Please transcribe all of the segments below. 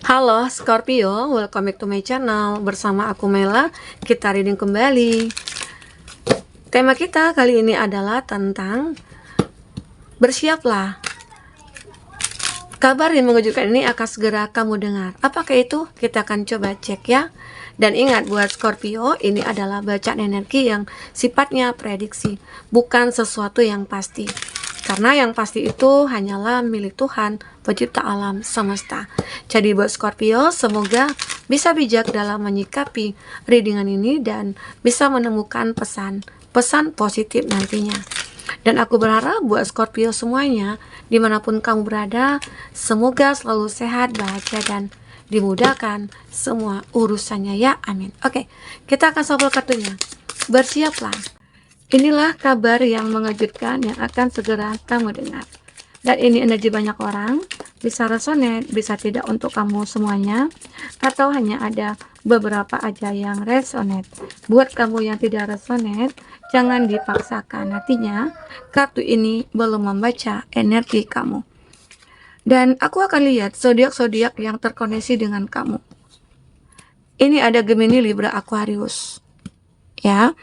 Halo Scorpio, welcome back to my channel. Bersama aku Mela, kita reading kembali. Tema kita kali ini adalah tentang bersiaplah. Kabar yang mengejutkan ini akan segera kamu dengar. Apakah itu? Kita akan coba cek ya. Dan ingat buat Scorpio, ini adalah bacaan energi yang sifatnya prediksi, bukan sesuatu yang pasti. Karena yang pasti itu hanyalah milik Tuhan, pencipta alam semesta. Jadi buat Scorpio, semoga bisa bijak dalam menyikapi readingan ini dan bisa menemukan pesan positif nantinya. Dan aku berharap buat Scorpio semuanya, dimanapun kamu berada, semoga selalu sehat, bahagia, dan dimudahkan semua urusannya ya, amin. Oke, kita akan shuffle kartunya. Bersiaplah. Inilah kabar yang mengejutkan yang akan segera kamu dengar. Dan ini energi banyak orang, bisa resonate, bisa tidak untuk kamu semuanya, atau hanya ada beberapa aja yang resonate. Buat kamu yang tidak resonate, jangan dipaksakan. Artinya, kartu ini belum membaca energi kamu. Dan aku akan lihat zodiak-zodiak yang terkoneksi dengan kamu. Ini ada Gemini, Libra, Aquarius. Ya.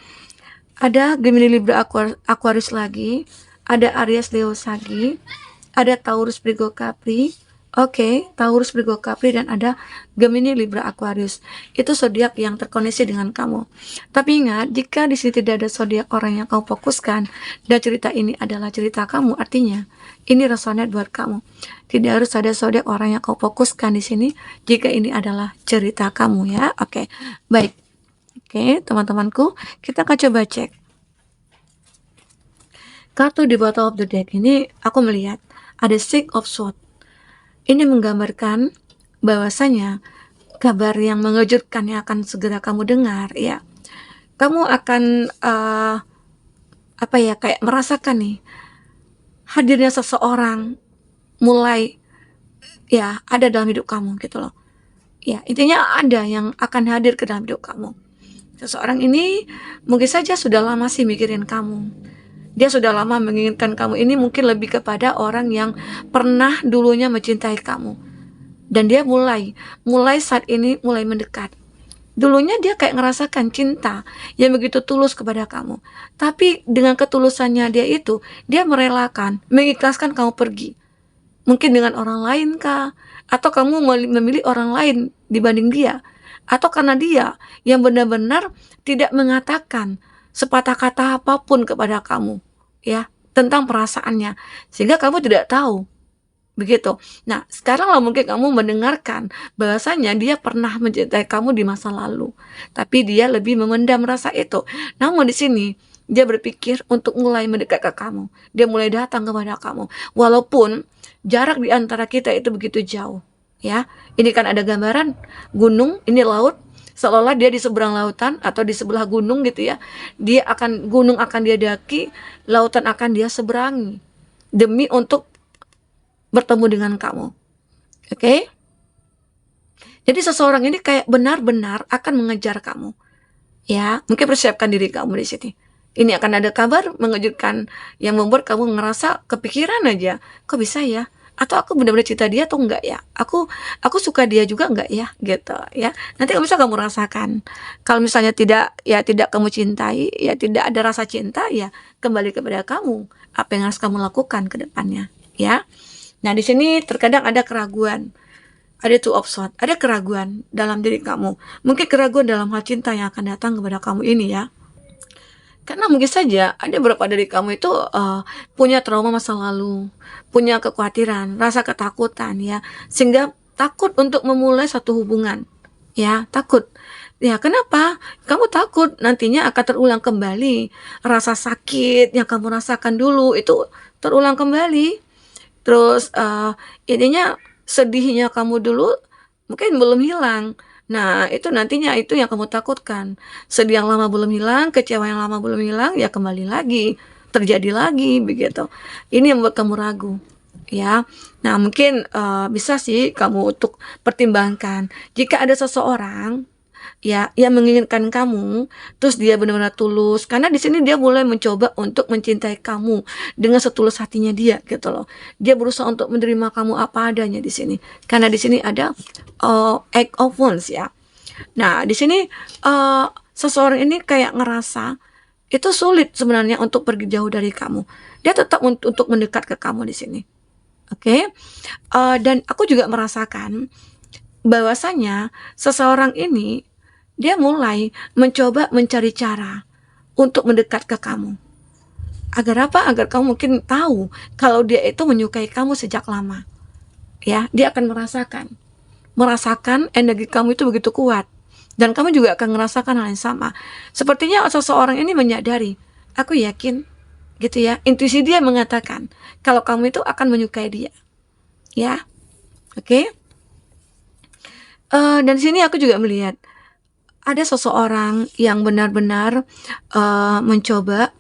Ada Gemini, Libra, Aquarius lagi, ada Aries, Leo, Sagi, ada Taurus, Virgo, Capri. Oke, Taurus, Virgo, Capri, dan ada Gemini, Libra, Aquarius. Itu zodiak yang terkoneksi dengan kamu. Tapi ingat, jika di sini tidak ada zodiak orang yang kamu fokuskan dan cerita ini adalah cerita kamu, artinya ini resonate buat kamu. Tidak harus ada zodiak orang yang kamu fokuskan di sini jika ini adalah cerita kamu ya. Oke, baik. Oke, teman-temanku, kita akan coba cek. Kartu di bottom of the deck ini aku melihat ada Six of Swords. Ini menggambarkan bahwasanya kabar yang mengejutkan yang akan segera kamu dengar ya. Kamu akan kayak merasakan nih hadirnya seseorang mulai ya ada dalam hidup kamu gitu loh. Ya, intinya ada yang akan hadir ke dalam hidup kamu. Seseorang ini mungkin saja sudah lama sih mikirin kamu. Dia sudah lama menginginkan kamu. Ini mungkin lebih kepada orang yang pernah dulunya mencintai kamu. Dan dia mulai saat ini mulai mendekat. Dulunya dia kayak ngerasakan cinta yang begitu tulus kepada kamu. Tapi dengan ketulusannya dia itu, dia merelakan, mengikhlaskan kamu pergi. Mungkin dengan orang lain kah? Atau kamu memilih orang lain dibanding dia? Atau karena dia yang benar-benar tidak mengatakan sepatah kata apapun kepada kamu ya tentang perasaannya sehingga kamu tidak tahu begitu. Nah sekarang lah mungkin kamu mendengarkan bahwasanya dia pernah mencintai kamu di masa lalu, tapi dia lebih memendam rasa itu. Namun di sini dia berpikir untuk mulai mendekat ke kamu, dia mulai datang kepada kamu walaupun jarak di antara kita itu begitu jauh. Ya, ini kan ada gambaran gunung, ini laut, seolah-olah dia di seberang lautan atau di sebelah gunung gitu ya. Gunung akan dia daki, lautan akan dia seberangi demi untuk bertemu dengan kamu. Oke? Jadi seseorang ini kayak benar-benar akan mengejar kamu. Ya, mungkin persiapkan diri kamu di sini. Ini akan ada kabar mengejutkan yang membuat kamu ngerasa kepikiran aja, kok bisa ya? Atau aku benar-benar cinta dia atau enggak ya, aku suka dia juga enggak ya, gitu ya. Nanti bisa kamu rasakan. Kalau misalnya tidak kamu cintai, ya tidak ada rasa cinta, ya kembali kepada kamu apa yang harus kamu lakukan ke depannya ya. Nah di sini terkadang ada keraguan, ada Two of Swords, ada keraguan dalam diri kamu. Mungkin keraguan dalam hal cinta yang akan datang kepada kamu ini ya. Karena mungkin saja ada beberapa dari kamu itu punya trauma masa lalu, punya kekhawatiran, rasa ketakutan ya, sehingga takut untuk memulai satu hubungan. Ya, takut. Ya, kenapa? Kamu takut nantinya akan terulang kembali rasa sakit yang kamu rasakan dulu itu terulang kembali. Terus ininya sedihnya kamu dulu mungkin belum hilang. Nah, itu nantinya itu yang kamu takutkan. Sedih yang lama belum hilang, kecewa yang lama belum hilang, ya kembali lagi, terjadi lagi begitu. Ini yang membuat kamu ragu, ya. Nah, mungkin bisa sih kamu untuk pertimbangkan. Jika ada seseorang ya, yang menginginkan kamu, terus dia benar-benar tulus. Karena di sini dia mulai mencoba untuk mencintai kamu dengan setulus hatinya dia gitu loh. Dia berusaha untuk menerima kamu apa adanya di sini. Karena di sini ada act of wounds ya. Nah, di sini seseorang ini kayak ngerasa itu sulit sebenarnya untuk pergi jauh dari kamu. Dia tetap untuk mendekat ke kamu di sini. Oke. Dan aku juga merasakan bahwasanya seseorang ini dia mulai mencoba mencari cara untuk mendekat ke kamu. Agar apa? Agar kamu mungkin tahu kalau dia itu menyukai kamu sejak lama. Ya, dia akan merasakan energi kamu itu begitu kuat. Dan kamu juga akan merasakan hal yang sama. Sepertinya seseorang ini menyadari, aku yakin gitu ya, intuisi dia mengatakan kalau kamu itu akan menyukai dia. Ya. Oke. Dan sini aku juga melihat ada seseorang yang benar-benar mencoba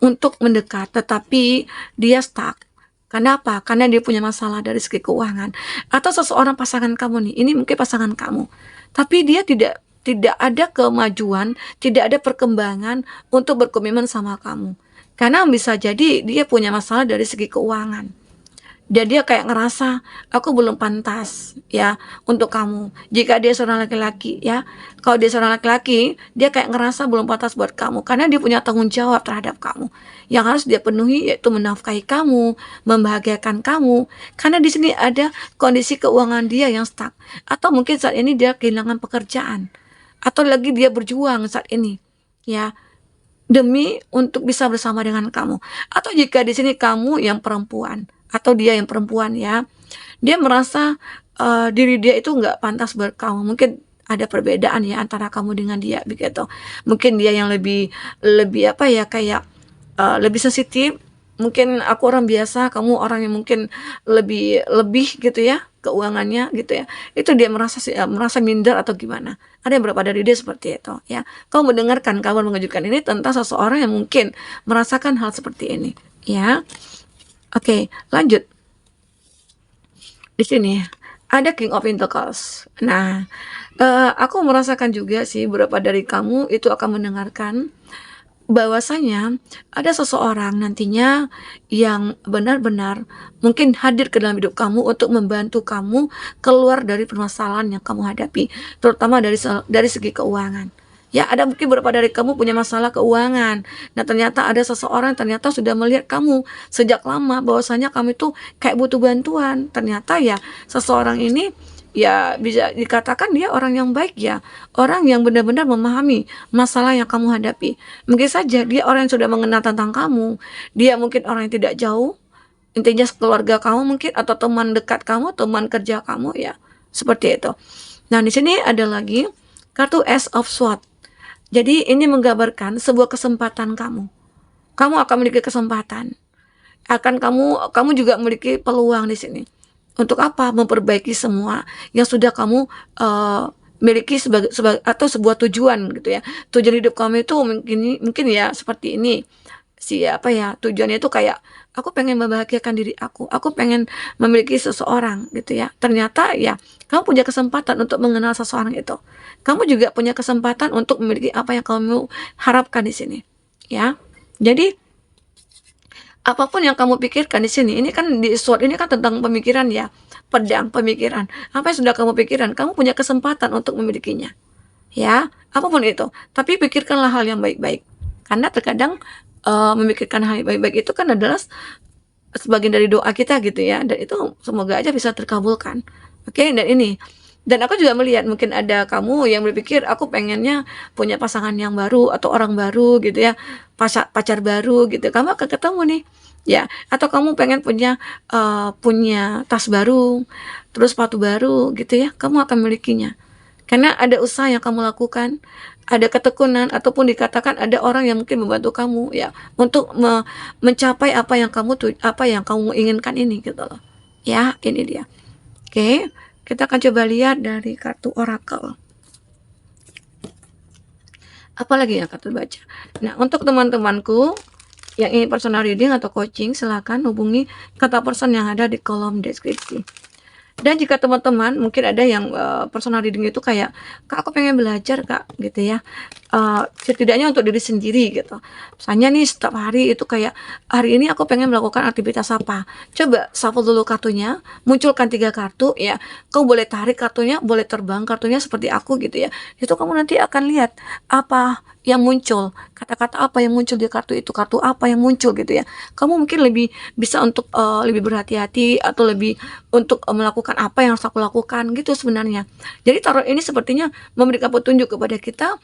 untuk mendekat, tetapi dia stuck. Kenapa? Karena dia punya masalah dari segi keuangan. Atau seseorang pasangan kamu nih, ini mungkin pasangan kamu, tapi dia tidak ada kemajuan, tidak ada perkembangan untuk berkomitmen sama kamu. Karena bisa jadi dia punya masalah dari segi keuangan. Dan dia kayak ngerasa aku belum pantas ya untuk kamu. Jika dia seorang laki-laki ya, kalau dia seorang laki-laki, dia kayak ngerasa belum pantas buat kamu karena dia punya tanggung jawab terhadap kamu. Yang harus dia penuhi yaitu menafkahi kamu, membahagiakan kamu. Karena di sini ada kondisi keuangan dia yang stuck, atau mungkin saat ini dia kehilangan pekerjaan, atau lagi dia berjuang saat ini ya demi untuk bisa bersama dengan kamu. Atau jika di sini kamu yang perempuan atau dia yang perempuan ya, dia merasa diri dia itu nggak pantas buat kamu. Mungkin ada perbedaan ya antara kamu dengan dia begitu. Mungkin dia yang lebih lebih apa ya, kayak lebih sensitif. Mungkin aku orang biasa, kamu orang yang mungkin lebih lebih gitu ya keuangannya gitu ya. Itu dia merasa minder atau gimana. Ada beberapa dari dia seperti itu ya. Kamu mendengarkan kabar mengejutkan ini tentang seseorang yang mungkin merasakan hal seperti ini ya. Oke, lanjut. Di sini ada King of Pentacles. Nah, aku merasakan juga sih beberapa dari kamu itu akan mendengarkan bahwasanya ada seseorang nantinya yang benar-benar mungkin hadir ke dalam hidup kamu untuk membantu kamu keluar dari permasalahan yang kamu hadapi, terutama dari segi keuangan. Ya, ada mungkin beberapa dari kamu punya masalah keuangan. Nah, ternyata ada seseorang ternyata sudah melihat kamu sejak lama bahwasanya kamu itu kayak butuh bantuan. Ternyata ya seseorang ini ya bisa dikatakan dia orang yang baik ya. Orang yang benar-benar memahami masalah yang kamu hadapi. Mungkin saja dia orang yang sudah mengenal tentang kamu. Dia mungkin orang yang tidak jauh. Intinya keluarga kamu mungkin atau teman dekat kamu, teman kerja kamu ya. Seperti itu. Nah, di sini ada lagi kartu Ace of Swords. Jadi ini menggambarkan sebuah kesempatan kamu. Kamu akan memiliki kesempatan. Kamu juga memiliki peluang di sini. Untuk apa? Memperbaiki semua yang sudah kamu miliki sebagai atau sebuah tujuan gitu ya. Tujuan hidup kamu itu mungkin ya seperti ini. Siapa ya? Tujuannya itu kayak aku pengen membahagiakan diri aku. Aku pengen memiliki seseorang gitu ya. Ternyata ya kamu punya kesempatan untuk mengenal seseorang itu. Kamu juga punya kesempatan untuk memiliki apa yang kamu harapkan di sini, ya. Jadi apapun yang kamu pikirkan di sini, ini kan di sword ini kan tentang pemikiran ya, pedang pemikiran. Apa yang sudah kamu pikirkan, kamu punya kesempatan untuk memilikinya, ya. Apapun itu, tapi pikirkanlah hal yang baik-baik, karena terkadang memikirkan hal yang baik-baik itu kan adalah sebagian dari doa kita gitu ya, dan itu semoga aja bisa terkabulkan. Oke, dan aku juga melihat mungkin ada kamu yang berpikir aku pengennya punya pasangan yang baru atau orang baru gitu ya, pacar baru gitu. Kamu akan ketemu nih, ya. Atau kamu pengen punya tas baru, terus sepatu baru gitu ya. Kamu akan milikinya. Karena ada usaha yang kamu lakukan, ada ketekunan ataupun dikatakan ada orang yang mungkin membantu kamu ya untuk mencapai apa yang kamu inginkan ini gitu loh. Ya, ini dia. Oke. Kita akan coba lihat dari kartu oracle. Apalagi yang kartu baca. Nah, untuk teman-temanku yang ingin personal reading atau coaching, silakan hubungi kata person yang ada di kolom deskripsi. Dan jika teman-teman mungkin ada yang, personal reading itu kayak, "Kak, aku pengen belajar, Kak," gitu ya, setidaknya untuk diri sendiri gitu. Misalnya nih setiap hari itu kayak, "Hari ini aku pengen melakukan aktivitas apa?" Coba shuffle dulu kartunya, munculkan 3 kartu ya, kamu boleh tarik kartunya, boleh terbang kartunya seperti aku gitu ya. Itu kamu nanti akan lihat apa yang muncul, kata-kata apa yang muncul di kartu itu, kartu apa yang muncul gitu ya. Kamu mungkin lebih bisa untuk, lebih berhati-hati atau lebih untuk, melakukan apa yang harus aku lakukan gitu sebenarnya. Jadi tarot ini sepertinya memberikan petunjuk kepada kita,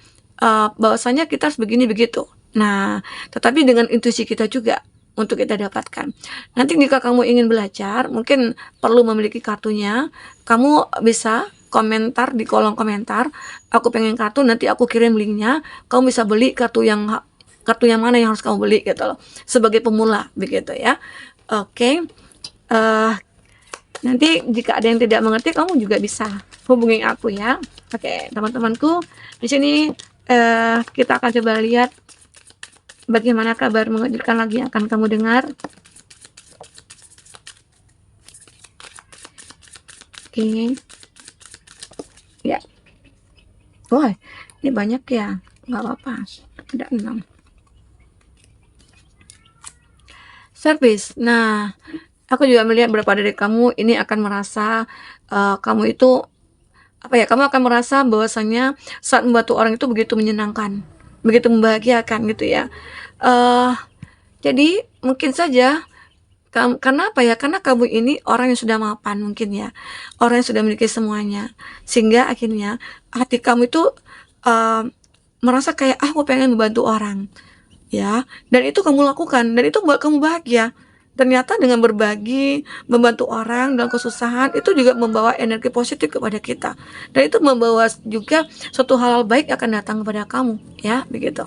bahwasanya kita harus begini begitu. Nah, tetapi dengan intuisi kita juga untuk kita dapatkan. Nanti jika kamu ingin belajar, mungkin perlu memiliki kartunya, kamu bisa komentar di kolom komentar, "Aku pengen kartu," nanti aku kirim linknya, kamu bisa beli kartu yang mana yang harus kamu beli gitu loh, sebagai pemula begitu ya. Oke, eee nanti jika ada yang tidak mengerti kamu juga bisa hubungi aku ya. Oke, teman-temanku, di sini kita akan coba lihat bagaimana kabar mengejutkan lagi yang akan kamu dengar. Oke, ya. Wah, ini banyak ya. Nggak apa-apa. Ada 6. Service. Nah, aku juga melihat beberapa dari kamu ini akan merasa kamu itu apa ya, kamu akan merasa bahwasanya saat membantu orang itu begitu menyenangkan, begitu membahagiakan gitu ya. Eh, jadi mungkin saja karena apa ya, karena kamu ini orang yang sudah mapan mungkin ya, orang yang sudah memiliki semuanya, sehingga akhirnya hati kamu itu eh, merasa kayak, "Ah, aku pengen membantu orang," ya, dan itu kamu lakukan, dan itu buat kamu bahagia. Ternyata dengan berbagi, membantu orang dalam kesusahan, itu juga membawa energi positif kepada kita. Dan itu membawa juga suatu hal-hal baik akan datang kepada kamu, ya, begitu.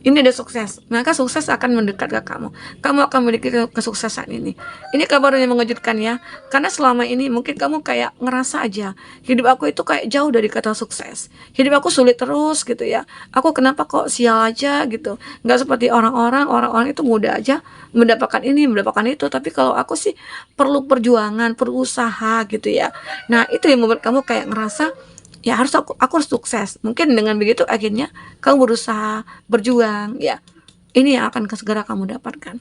Ini ada sukses, maka sukses akan mendekat ke kamu. Kamu akan memiliki kesuksesan ini. Ini kabar yang mengejutkan ya, karena selama ini mungkin kamu kayak ngerasa aja, hidup aku itu kayak jauh dari kata sukses. Hidup aku sulit terus gitu ya. Aku kenapa kok sial aja gitu. Nggak seperti orang-orang itu mudah aja mendapatkan ini, mendapatkan itu. Tapi kalau aku sih perlu perjuangan, perlu usaha gitu ya. Nah, itu yang membuat kamu kayak ngerasa ya aku harus sukses. Mungkin dengan begitu akhirnya kamu berusaha, berjuang, ya. Ini yang akan segera kamu dapatkan.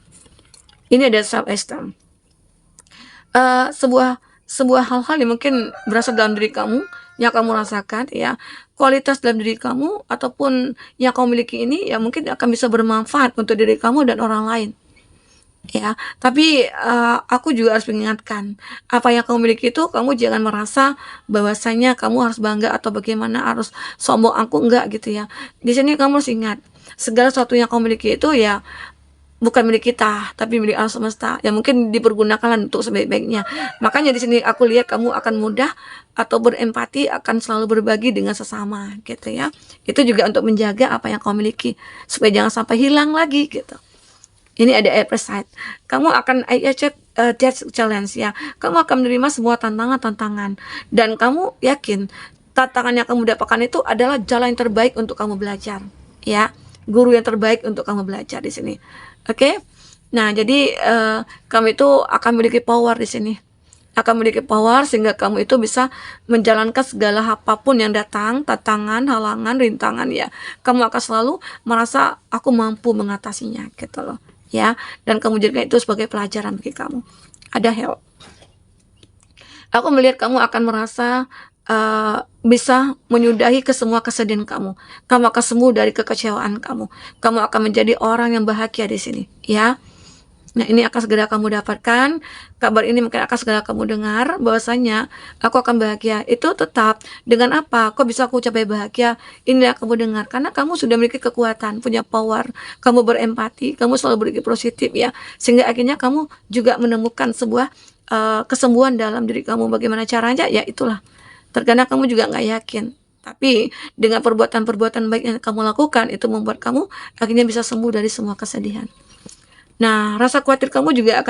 Ini ada self esteem. Sebuah sebuah hal-hal yang mungkin berasal dalam diri kamu, yang kamu rasakan ya, kualitas dalam diri kamu ataupun yang kamu miliki ini ya mungkin akan bisa bermanfaat untuk diri kamu dan orang lain. Ya, tapi, aku juga harus mengingatkan, apa yang kamu miliki itu kamu jangan merasa bahwasanya kamu harus bangga atau bagaimana, harus sombong, "Aku enggak," gitu ya. Di sini kamu harus ingat, segala sesuatu yang kamu miliki itu ya bukan milik kita, tapi milik alam semesta, yang mungkin dipergunakan untuk sebaik-baiknya. Makanya di sini aku lihat kamu akan mudah atau berempati, akan selalu berbagi dengan sesama, gitu ya. Itu juga untuk menjaga apa yang kamu miliki, supaya jangan sampai hilang lagi, gitu. Ini ada Everside. Kamu akan that's challenge ya. Kamu akan menerima semua tantangan-tantangan dan kamu yakin tantangan yang kamu dapatkan itu adalah jalan yang terbaik untuk kamu belajar, ya. Guru yang terbaik untuk kamu belajar di sini. Oke? Nah, jadi kamu itu akan memiliki power di sini. Akan memiliki power sehingga kamu itu bisa menjalankan segala apapun yang datang, tantangan, halangan, rintangan ya. Kamu akan selalu merasa aku mampu mengatasinya gitu loh. Ya, dan kamu jadikan itu sebagai pelajaran bagi kamu. Ada help. Aku melihat kamu akan merasa bisa menyudahi ke semua kesedihan kamu. Kamu akan sembuh dari kekecewaan kamu. Kamu akan menjadi orang yang bahagia di sini, ya. Nah, ini akan segera kamu dapatkan. Kabar ini mungkin akan segera kamu dengar bahwasanya aku akan bahagia. Itu tetap dengan apa? Kok bisa aku capai bahagia? Ini yang kamu dengar karena kamu sudah memiliki kekuatan, punya power. Kamu berempati, kamu selalu berpikir positif ya. Sehingga akhirnya kamu juga menemukan sebuah kesembuhan dalam diri kamu. Bagaimana caranya? Ya itulah. Terkadang kamu juga nggak yakin. Tapi dengan perbuatan-perbuatan baik yang kamu lakukan itu membuat kamu akhirnya bisa sembuh dari semua kesedihan. Nah, rasa khawatir kamu juga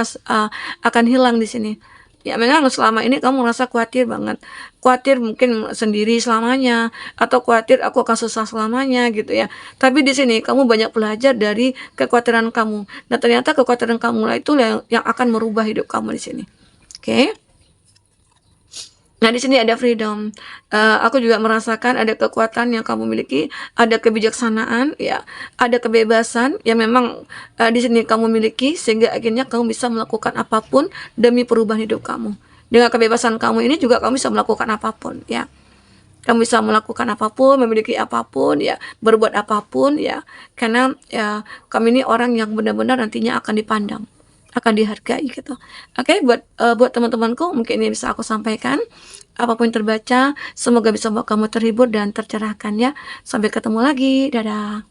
akan hilang di sini. Ya, memang selama ini kamu merasa khawatir banget. Khawatir mungkin sendiri selamanya atau khawatir aku akan susah selamanya gitu ya. Tapi di sini kamu banyak belajar dari kekhawatiran kamu. Dan ternyata kekhawatiran kamu lah itu yang akan merubah hidup kamu di sini. Oke? Nah, di sini ada freedom. Aku juga merasakan ada kekuatan yang kamu miliki, ada kebijaksanaan, ya, ada kebebasan yang memang di sini kamu miliki, sehingga akhirnya kamu bisa melakukan apapun demi perubahan hidup kamu. Dengan kebebasan kamu ini juga kamu bisa melakukan apapun, ya. Kamu bisa melakukan apapun, memiliki apapun, ya, berbuat apapun, ya, karena ya kami ini orang yang benar-benar nantinya akan dipandang, akan dihargai gitu. Oke, buat teman-temanku mungkin ini bisa aku sampaikan. Apapun yang terbaca, semoga bisa membuat kamu terhibur dan tercerahkan ya. Sampai ketemu lagi, dadah.